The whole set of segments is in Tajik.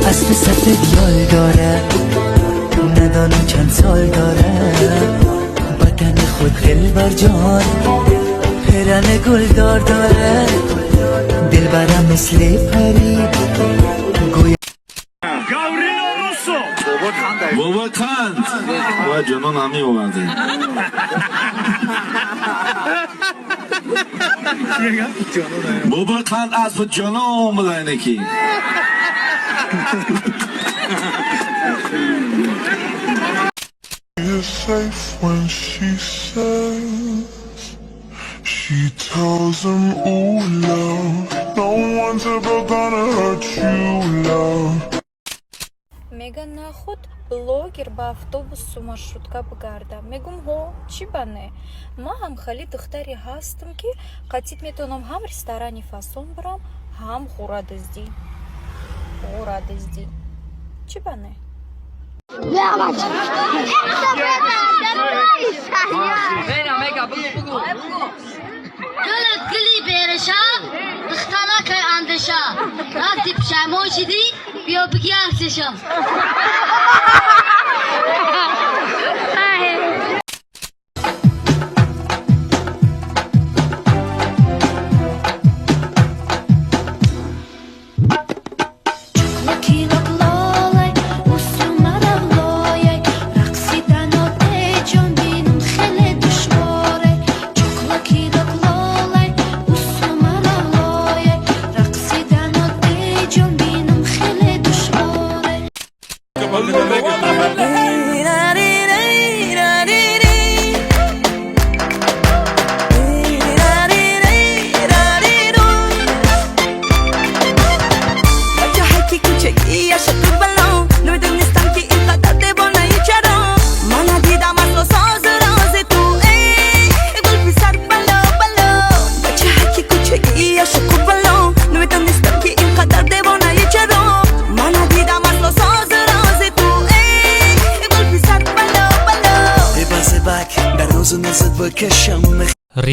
اسب سفید یال داره، ندانم چند سال داره، بدن خود خلبر جان پیرن گلدار داره، دلبرم مثل پری گویا بابا کند و جنون همی اومده بابا کند از جنون اومده اینکی You're safe when she says she tells him, "Ooh, love, no one's ever gonna hurt you, love." меган нахуд блогер ба автобусу маршрутка бигарда. Мегум ҳо чӣ бане? Ма ҳам хали духтаре ҳастам ки қатъит метавонам ҳам ресторани фасон бирам, ҳам хӯрадизди. Чӣ бане? دلت گلی برشا دختانا که اندشا راستی پشیمون شدی بیا بگی عکسشا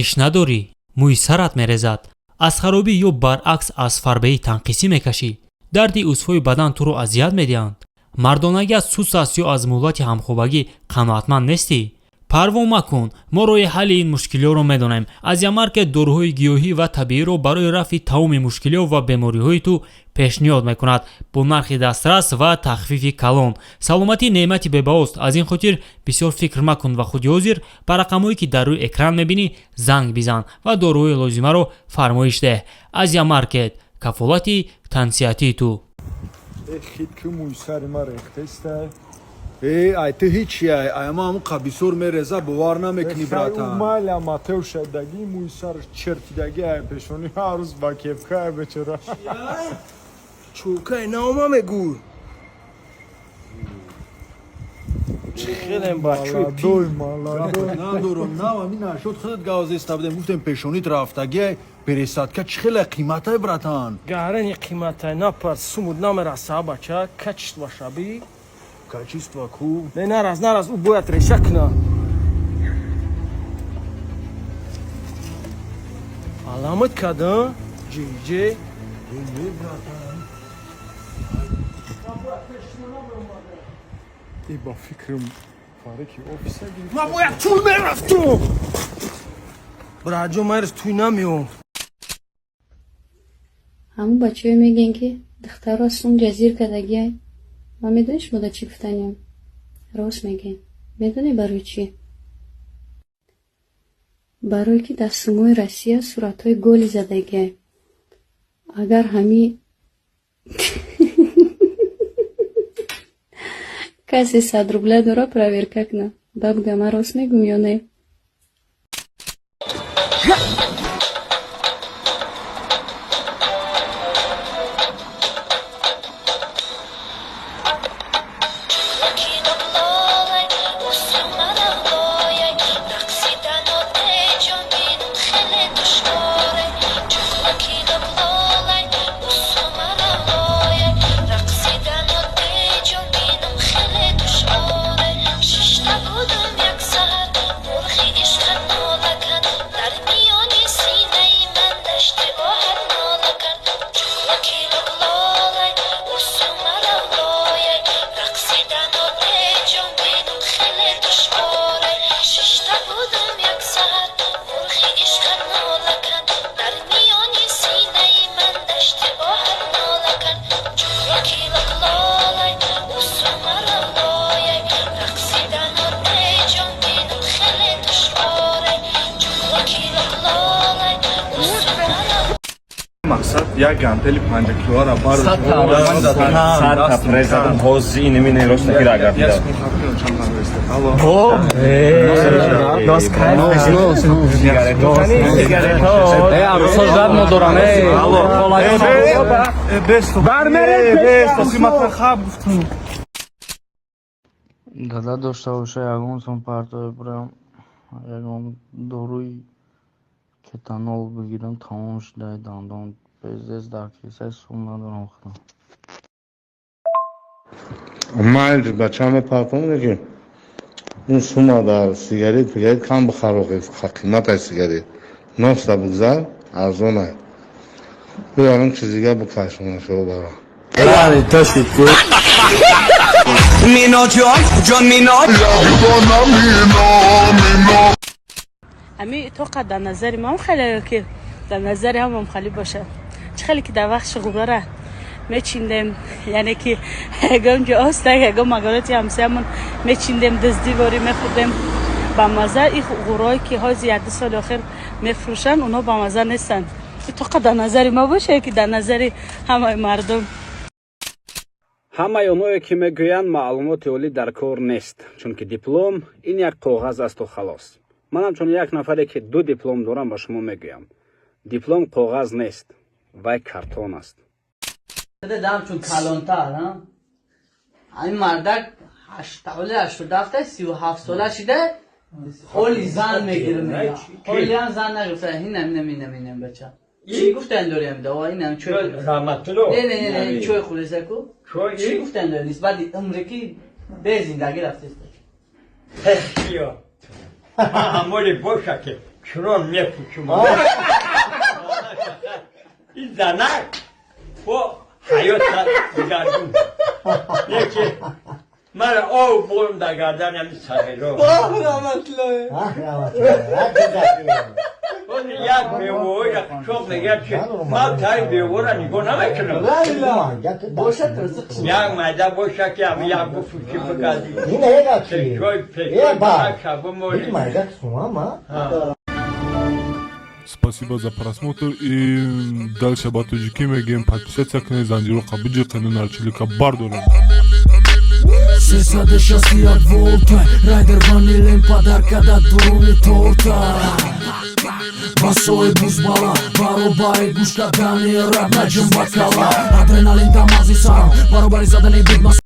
риш надорӣ, мӯи сарат мерезад, аз харобӣ ё баръакс аз фарбаи танқисӣ мекашӣ, дарди узвҳои бадан туро азият медиҳанд, мардонагиат сус аст ё аз муҳлати ҳамхӯбагӣ қаноатманд нестӣ? парво макун, мо роҳи ҳалли ин мушкилиҳоро медонем. Азиамаркет дороҳои гиёҳӣ ва табииро барои рафъи тамоми мушкилиҳо ва бемориҳои ту пешниҳод мекунад бо нархи дастрас ва тахфифи калон. саломатӣ неъмати бебаҳост, аз ин хотир бисёр фикр макун ва худи ҳозир ба рақамҳое ки дар рӯи экран мебинӣ занг бизан ва дороҳои лозимаро фармоиш деҳ. Азиамаркет, кафолати тансиҳатии ту. ای تو هیچی اما همون قبیسور میرزه بوار نمیکنی براتن مال اما تو شدگی موی سر چرتیدگی پیشونی هر روز با کیفکه بچرا چوکه نامه میگو خیلی بچه دوی مالا ندارم نه امی نشد خودت گوازه استبدیم گفتیم پیشونیت رفتگی برسد که خیلی قیمته براتن گهرنی قیمته نپر سمود نمیرسه بچه کچت باشه بی Качество ку. Не нараз, у боят решакна. Аламат када? Джи. Не братан. И ба фикрам фареки офиса гирифт. Ма боят чул мерафту. Браҷо марс туй намеом. ҳамун бачаҳо мегӯян ки духтарро сум ҷазир кардагиай. ма медонӣ шумо да чӣ гуфтанем? Рост мегӯем. Медонӣ барои чӣ? Барои ки дар сумои Россия суратҳои голи задагиай. Агар ҳамин касе 100 рубля дора проверка кна. Бабга, ман рост мегӯям ё не? Я гантели 5 кило бар. Сата презент хози инмини роста кирага. Алло. Дос кайф. арусождат модорам. Бесто. Бесто. Симатра хаб гуфтум. дада дошта боша ягон сон партои бурам ягон доруи кетанол бигирам тамом шудаи дандон безес дар кисаи сум надорам худам. майли бачаме партон дегим ин сума дар сигарет бигарет кам бихароқи қиматаи сигарет носта бигзар арзонай биярам чизига бикашона шо бара امی تو قد در نظر ما هم خیلی که در نظر هم خیلی باشه چه خیلی که در وقت شغوره میچیندم یعنی که هگام جا است هگام مگالاتی همسایمون میچیندم دزدی واری میخوردم با مزه این غورایی که ها زیاده سال آخر میفروشن اونا با مزه نیستن تو قد در نظر ما باشه که در نظر همه مردم ҳамаи онҳое ки мегӯянд маълумоти олӣ дар кор нест чунки диплом ин як коғаз асту халос ман ҳамчун як нафаре ки 2 диплом дорам ба шумо мегӯям диплом коғаз нест вай картон аст چون کلانتر این مردک 87 37 ساله شده خیلی زن میگیره خیلی هم زن نگفته اینم بچه چی گفتن داری هم دوا اینم چوی نه چوی خوری سکو چی گفتن داری نسبت امریکی به زندگی رفته است همولی باشه که چرا میپوشم این زنک با حیات بگردون یکی من آو بولم در گردن همی سغیرو اون یک بیوه یک شب نگه چه من تایی بیوه را نگاه نمیکنم یک مایده باشه که همی یک بفوشی بگردی چه چوی پیکر بخش شبه مولی Спасибо за просмотр и дальше батуджики мегем подписаться к Занжиру Кабиджи канал Чилика Бардора. Сесаде шасти от волта Райдер ванилен подарка да дуруни торта Басои бузбала Баробари гушка дани раб наджим бакала Адреналин дамази сарам Баробари задани бидмас